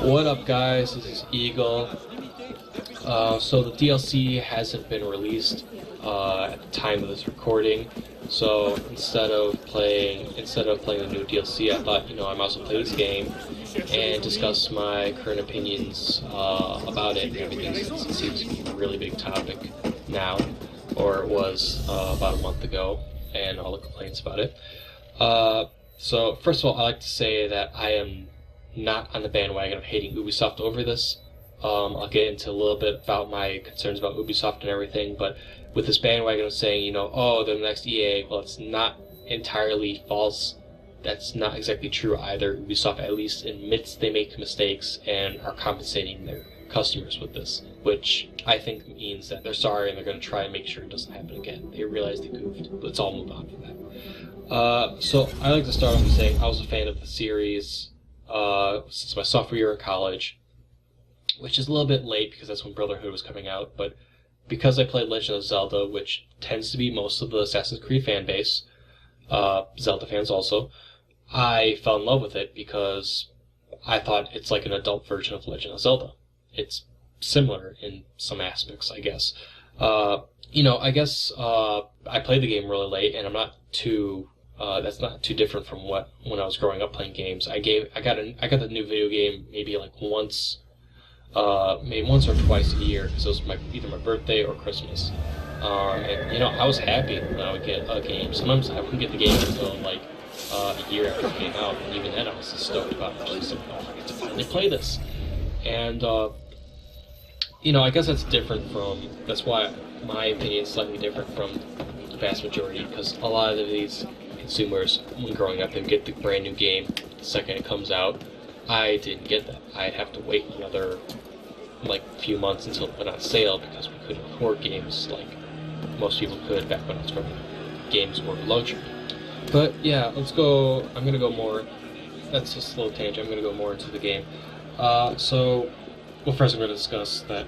What up, guys? This is Eagle. So the DLC hasn't been released at the time of this recording. So instead of playing the new DLC, I thought, I might as well play this game and discuss my current opinions about it and everything, since it seems to be a really big topic now, or it was about a month ago, and all the complaints about it. So first of all, I like to say that I am not on the bandwagon of hating Ubisoft over this. I'll get into a little bit about my concerns about Ubisoft and everything, but with this bandwagon of saying, oh, they're the next EA, well, it's not entirely false. That's not exactly true either. Ubisoft at least admits they make mistakes and are compensating their customers with this, which I think means that they're sorry and they're going to try and make sure it doesn't happen again. They realize they goofed. Let's all move on from that. So I like to start off with saying I was a fan of the series since my sophomore year in college, which is a little bit late because that's when Brotherhood was coming out, but because I played Legend of Zelda, which tends to be most of the Assassin's Creed fan base, Zelda fans also, I fell in love with it because I thought it's like an adult version of Legend of Zelda. It's similar in some aspects, I guess. I guess I played the game really late, and I'm not too that's not too different from when I was growing up playing games. I got the new video game maybe like once or twice a year, because it was either my birthday or Christmas. And I was happy when I would get a game. Sometimes I wouldn't get the game until like a year after it came out, and even then I was just stoked about it. I was like, oh, I get to finally play this. And I guess that's why my opinion is slightly different from the vast majority, because a lot of these consumers, when growing up, they get the brand new game the second it comes out. I didn't get that. I'd have to wait another few months until it went on sale, because we couldn't afford games like most people could back when I was growing up. Games were luxury. But yeah, let's go. I'm going to go more. That's just a little tangent. I'm going to go more into the game. First I'm going to discuss that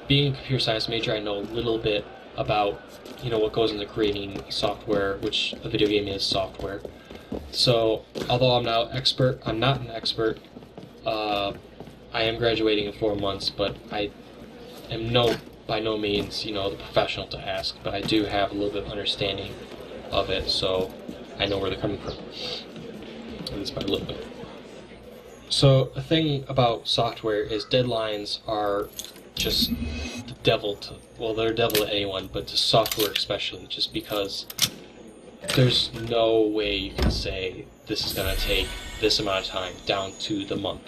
being a computer science major, I know a little bit about what goes into creating software, which a video game is software. So although I'm not an expert. I am graduating in 4 months, but I am by no means the professional to ask. But I do have a little bit of understanding of it, so I know where they're coming from, at least by a little bit. So the thing about software is deadlines are just the devil they're devil to anyone, but to software especially, just because there's no way you can say this is going to take this amount of time down to the month.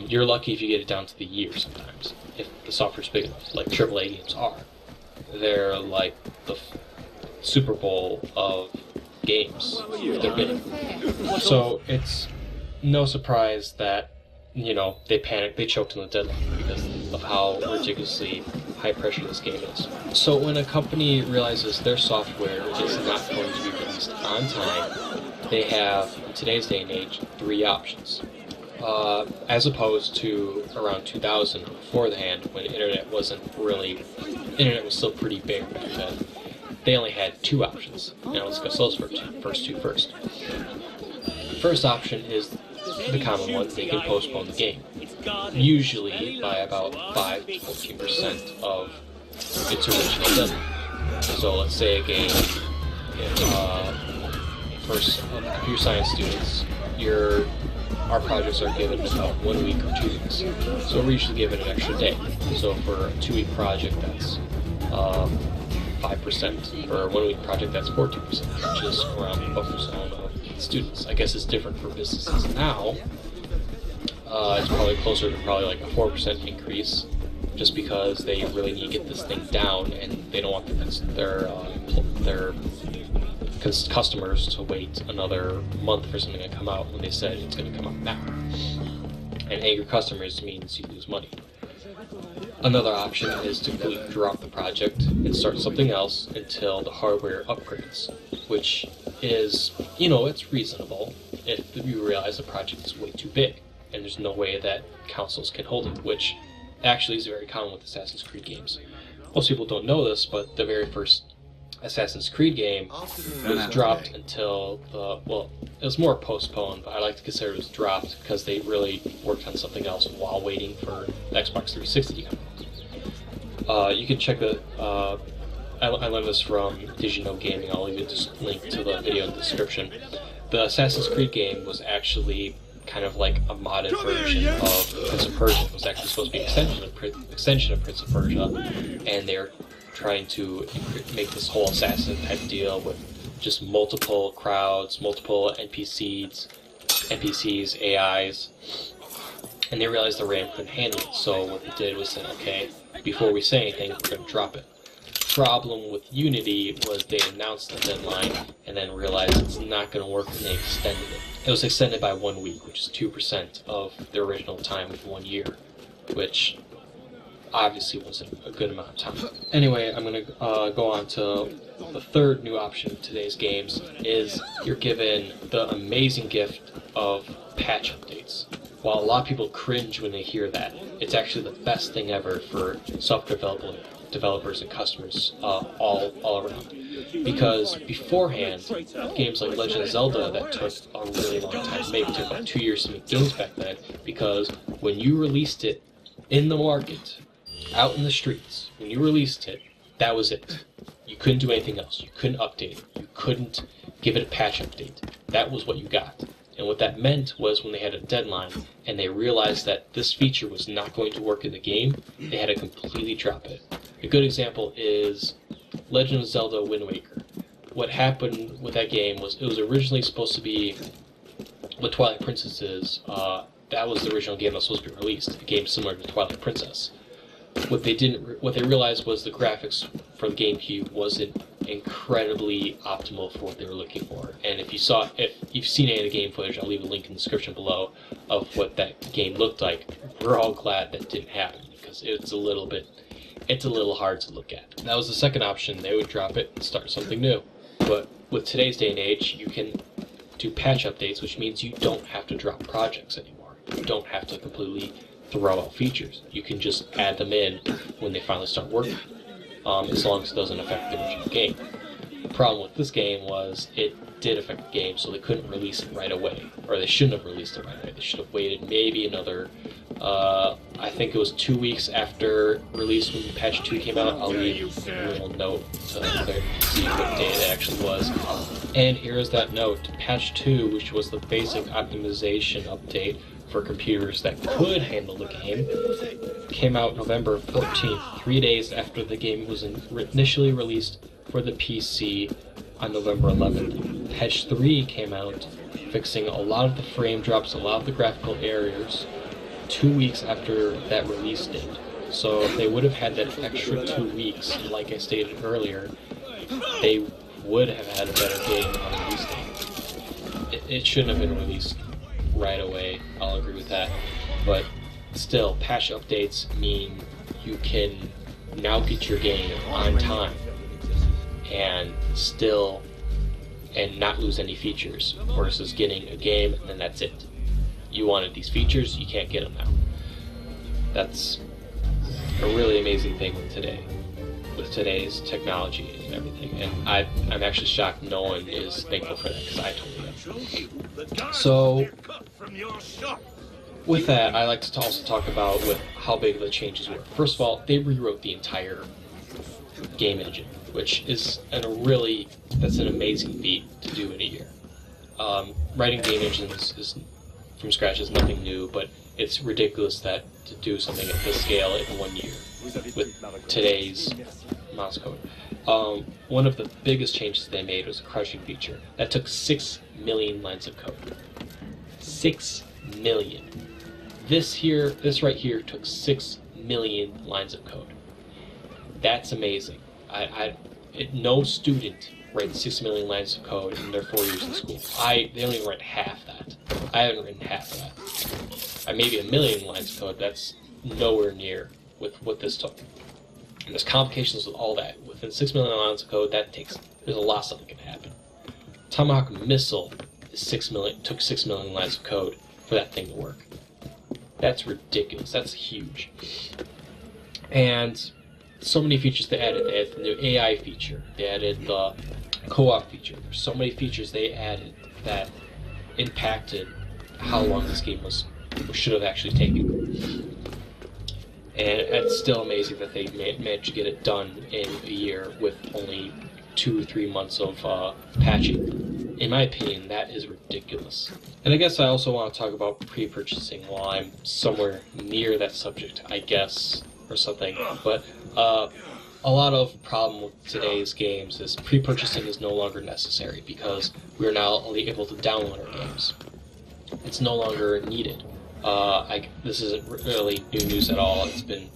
You're lucky if you get it down to the year sometimes, if the software's big enough, like AAA games are. They're like the Super Bowl of games. They're big. So it's no surprise that, they panicked, they choked on the deadline because of how ridiculously high pressure this game is. So when a company realizes their software is not going to be released on time, they have, in today's day and age, 3 options. As opposed to around 2000 beforehand, when internet was still pretty bare back then. They only had 2 options. Now let's discuss those first two first. The first option is the common one. They can postpone the game, usually by about 5 to 14% of its original deadline. So let's say a game, for computer science students, our projects are given about 1 week or 2 weeks. So we're usually given an extra day. So for a 2-week project, that's 5%. For a 1-week project, that's 14%, which is around the buffer zone of students. I guess it's different for businesses now. It's probably closer to like a 4% increase, just because they really need to get this thing down, and they don't want their customers to wait another month for something to come out when they said it's going to come out now. And angry customers means you lose money. Another option is to completely drop the project and start something else until the hardware upgrades, which is, it's reasonable if you realize the project is way too big and there's no way that consoles can hold it, which actually is very common with Assassin's Creed games. Most people don't know this, but the very first Assassin's Creed game was dropped until it was more postponed, but I like to consider it was dropped because they really worked on something else while waiting for the Xbox 360 to come out. You can check the. I learned this from Digino Gaming. I'll leave a link to the video in the description. The Assassin's Creed game was actually kind of like a modded version of Prince of Persia. It was actually supposed to be an extension of Prince of Persia, and they're trying to make this whole assassin type deal with just multiple crowds, multiple NPCs, AIs, and they realized the RAM couldn't handle it. So what they did was say, okay, before we say anything, we're going to drop it. Problem with Unity was they announced the deadline and then realized it's not going to work, and they extended it. It was extended by 1 week, which is 2% of the original time of 1 year, which obviously wasn't a good amount of time. Anyway, I'm going to go on to the third new option in today's games. Is you're given the amazing gift of patch updates. While a lot of people cringe when they hear that, it's actually the best thing ever for developers and customers all around. Because beforehand, games like Legend of Zelda that took a really long time to make, it took about 2 years to make games back then, because when you released it in the market, out in the streets, when you released it, that was it. You couldn't do anything else. You couldn't update it. You couldn't give it a patch update. That was what you got. And what that meant was when they had a deadline and they realized that this feature was not going to work in the game, they had to completely drop it. A good example is Legend of Zelda Wind Waker. What happened with that game was it was originally supposed to be what Twilight Princess is. That was the original game that was supposed to be released, a game similar to Twilight Princess. What they realized was the graphics for the GameCube wasn't incredibly optimal for what they were looking for. And if you've seen any of the game footage, I'll leave a link in the description below of what that game looked like. We're all glad that didn't happen because it's a little hard to look at. That was the second option. They would drop it and start something new. But with today's day and age, you can do patch updates, which means you don't have to drop projects anymore. You don't have to completely throw out features. You can just add them in when they finally start working, as long as it doesn't affect the original game. The problem with this game was it did affect the game, so they couldn't release it right away, or they shouldn't have released it right away. They should have waited maybe another, I think it was 2 weeks after release when patch 2 came out. I'll leave a little note to see what day it actually was. And here is that note. Patch 2, which was the basic optimization update for computers that could handle the game, came out November 14th, 3 days after the game was initially released for the PC on November 11th. Patch 3 came out, fixing a lot of the frame drops, a lot of the graphical errors, 2 weeks after that release date. So if they would have had that extra 2 weeks, like I stated earlier, they would have had a better game on release date. It shouldn't have been released right away, I'll agree with that. But still, patch updates mean you can now get your game on time and not lose any features, versus getting a game and then that's it. You wanted these features, you can't get them now. That's a really amazing thing with today's technology and everything, and I'm actually shocked no one is thankful for that, because I totally am. So with that, I like to also talk about how big the changes were. First of all, they rewrote the entire game engine, which is that's an amazing feat to do in a year. Writing game engines from scratch is nothing new, but it's ridiculous that to do something at this scale in 1 year with today's mouse code. One of the biggest changes they made was a crushing feature that took 6 million lines of code. 6 million. This right here took 6 million lines of code. That's amazing. No student writes 6 million lines of code in their 4 years in school. They don't even write half that. I haven't written half of that. Maybe 1 million lines of code. That's nowhere near with what this took. And there's complications with all that. Within 6 million lines of code, there's a lot of stuff that can happen. Tomahawk missile took 6 million lines of code for that thing to work. That's ridiculous. That's huge. And so many features they added. They added the new AI feature. They added the co-op feature. There's so many features they added that impacted how long this game should have actually taken. And it's still amazing that they managed to get it done in a year with only 2 or 3 months of patching. In my opinion, that is ridiculous. And I guess I also want to talk about pre-purchasing while I'm somewhere near that subject, I guess, or something. But a lot of problem with today's games is pre-purchasing is no longer necessary because we are now only able to download our games. It's no longer needed. This isn't really new news at all. It's been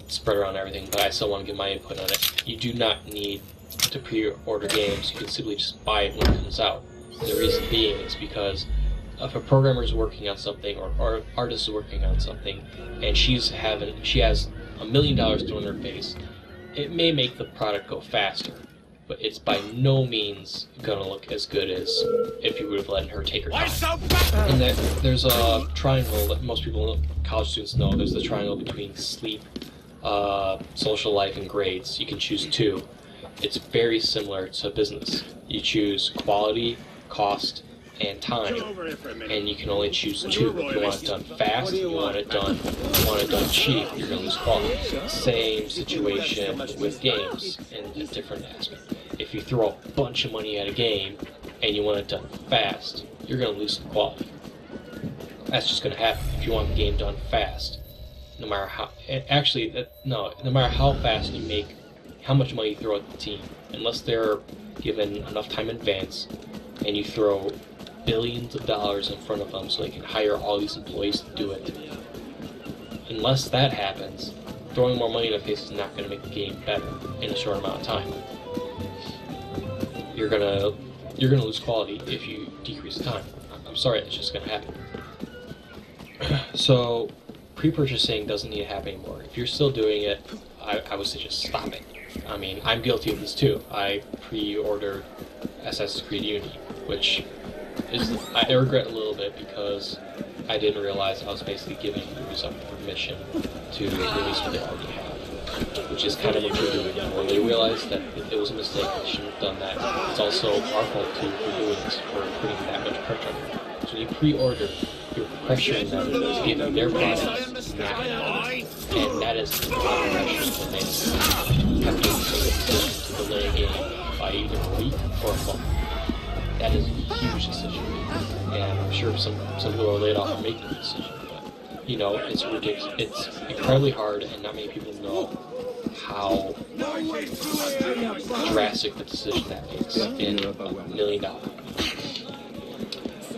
spread around everything, but I still want to give my input on it. You do not need to pre-order games. You can simply just buy it when it comes out. The reason being is because if a programmer is working on something or an artist is working on something and she has $1 million thrown in her face, it may make the product go faster, but it's by no means going to look as good as if you would have let her take her time. And there's a triangle that most people, college students, know. There's the triangle between sleep, social life, and grades. You can choose 2. It's very similar to business. You choose quality, cost, and time, and you can only choose 2. If you want it done fast, you want it done cheap, you're going to lose quality. Same situation with games in a different aspect. If you throw a bunch of money at a game and you want it done fast, you're going to lose some quality. That's just going to happen. If you want the game done fast, no matter how fast you make, how much money you throw at the team, unless they're given enough time in advance and you throw billions of dollars in front of them so they can hire all these employees to do it. Unless that happens, throwing more money in their face is not going to make the game better in a short amount of time. You're gonna lose quality if you decrease the time. I'm sorry, it's just going to happen. So pre-purchasing doesn't need to happen anymore. If you're still doing it, I would suggest stop it. I mean, I'm guilty of this too. I pre-ordered Assassin's Creed Unity, which I regret a little bit because I didn't realize I was basically giving Ubisoft permission to release what they already have, which is kind of what you're doing. And when they realized that it was a mistake, they shouldn't have done that. It's also our fault too for doing this, for putting that much pressure on them. So when you pre-order, you're pressuring them to give them their product now, and that is a lot of pressure when they have to make a decision to delay a game by either a week or a month. That is a huge decision, and I'm sure some people are laid off and making the decision, but it's ridiculous. It's incredibly hard, and not many people know how drastic the decision that makes in $1 million.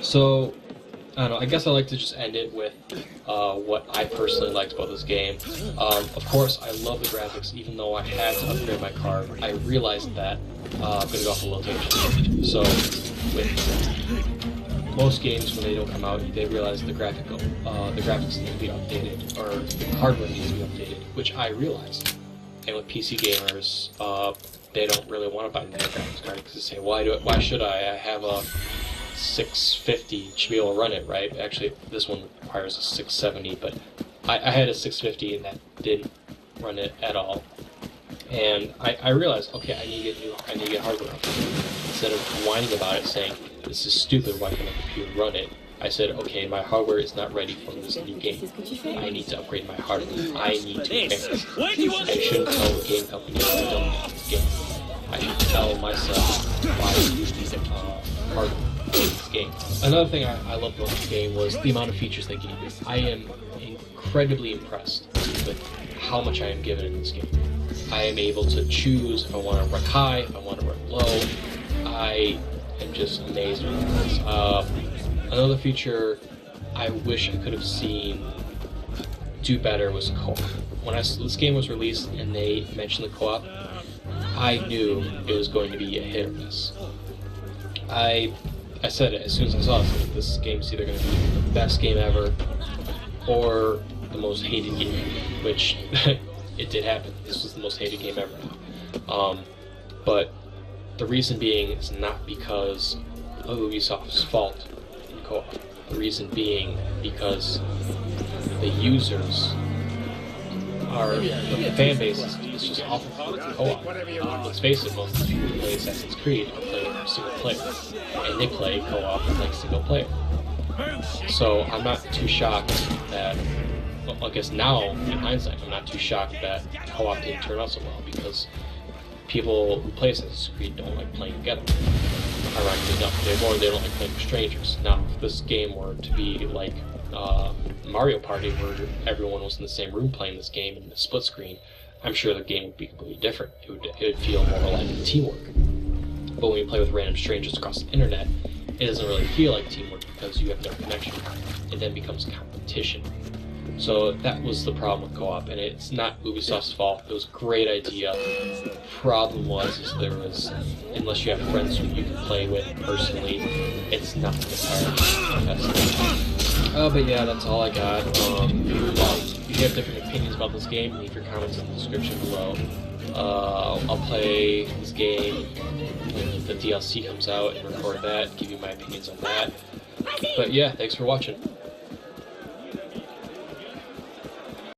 So, I don't know, I guess I'd like to just end it with what I personally liked about this game. Of course, I love the graphics, even though I had to upgrade my card. I realized that. I'm going to go off a little tangent. So, with most games, when they don't come out, they realize the graphics need to be updated, or the hardware needs to be updated, which I realized. And with PC gamers, they don't really want to buy the graphics card because they say, why should I? I have a 650 to be able to run it, right? Actually, this one requires a 670, but I had a 650 and that didn't run it at all. And I realized, okay, I need to get hardware upgrade. Instead of whining about it, saying this is stupid, why can't the computer run it? I said, okay, my hardware is not ready for this new game. I need to upgrade my hardware. I need to advance. I shouldn't tell the game company I don't need this game. I should tell myself why I need hardware for this game. Another thing I loved about this game was the amount of features they gave me. I am incredibly impressed with how much I am given in this game. I am able to choose if I want to run high, if I want to run low. I am just amazed with this. Another feature I wish I could have seen do better was co-op. When this game was released and they mentioned the co-op, I knew it was going to be a hit or miss. I said it as soon as I saw it. This game's either going to be the best game ever or the most hated game, which it did happen. This was the most hated game ever. But the reason being is not because of Ubisoft's fault in co-op. The reason being because the users our the fan base is just awful for co-op. Let's face it, most of the people who play Assassin's Creed are playing single player, and they play co-op like single player. So I'm not too shocked that, well, I guess now in hindsight, I'm not too shocked that co-op didn't turn out so well, because people who play Assassin's Creed don't like playing together. Ironically enough, they don't like playing with strangers. Now, if this game were to be like Mario Party, where everyone was in the same room playing this game in the split screen, I'm sure the game would be completely different. It would feel more like teamwork. But when you play with random strangers across the internet, it doesn't really feel like teamwork because you have no connection. It then becomes competition. So that was the problem with co-op, and it's not Ubisoft's fault. It was a great idea. Problem was, unless you have friends who you can play with personally, it's not the best. But yeah, that's all I got. If you have different opinions about this game, leave your comments in the description below. I'll play this game when the DLC comes out and record that, give you my opinions on that. But yeah, thanks for watching.